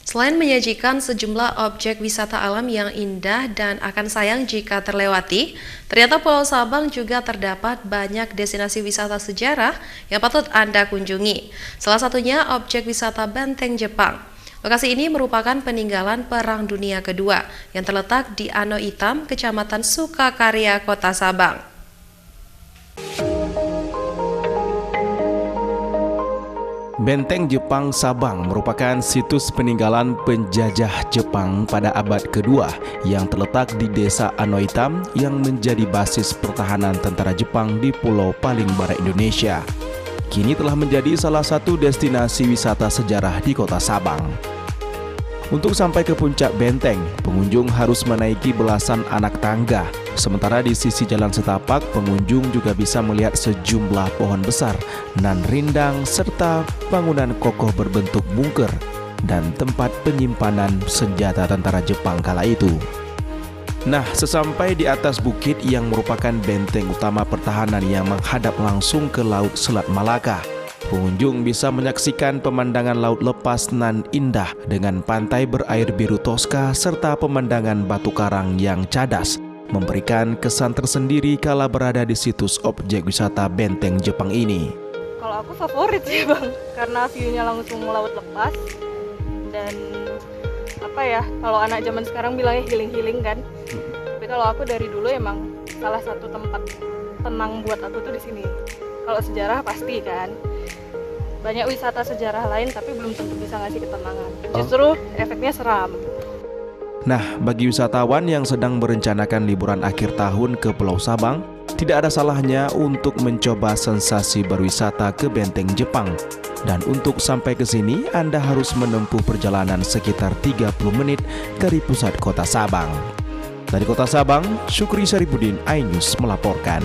Selain menyajikan sejumlah objek wisata alam yang indah dan akan sayang jika terlewati, ternyata Pulau Sabang juga terdapat banyak destinasi wisata sejarah yang patut Anda kunjungi. Salah satunya objek wisata Benteng Jepang. Lokasi ini merupakan peninggalan Perang Dunia Kedua yang terletak di Ano Itam, Kecamatan Sukakarya, Kota Sabang. Benteng Jepang Sabang merupakan situs peninggalan penjajah Jepang pada abad kedua yang terletak di desa Ano Itam yang menjadi basis pertahanan tentara Jepang di pulau paling barat Indonesia. Kini telah menjadi salah satu destinasi wisata sejarah di kota Sabang. Untuk sampai ke puncak benteng, pengunjung harus menaiki belasan anak tangga. Sementara di sisi jalan setapak, pengunjung juga bisa melihat sejumlah pohon besar, nan rindang, serta bangunan kokoh berbentuk bunker dan tempat penyimpanan senjata tentara Jepang kala itu. Nah, sesampai di atas bukit yang merupakan benteng utama pertahanan yang menghadap langsung ke Laut Selat Malaka, pengunjung bisa menyaksikan pemandangan laut lepas nan indah dengan pantai berair biru toska serta pemandangan batu karang yang cadas, memberikan kesan tersendiri kala berada di situs objek wisata Benteng Jepang ini. Kalau aku favorit sih Bang, karena view-nya langsung laut lepas dan kalau anak zaman sekarang bilangnya healing-healing kan. Tapi kalau aku dari dulu emang salah satu tempat tenang buat aku tuh di sini. Kalau sejarah pasti kan. Banyak wisata sejarah lain tapi belum tentu bisa ngasih ketenangan. Justru efeknya seram. Nah, bagi wisatawan yang sedang merencanakan liburan akhir tahun ke Pulau Sabang, tidak ada salahnya untuk mencoba sensasi berwisata ke Benteng Jepang. Dan untuk sampai ke sini, Anda harus menempuh perjalanan sekitar 30 menit dari pusat kota Sabang. Dari kota Sabang, Syukri Saripudin, iNews melaporkan.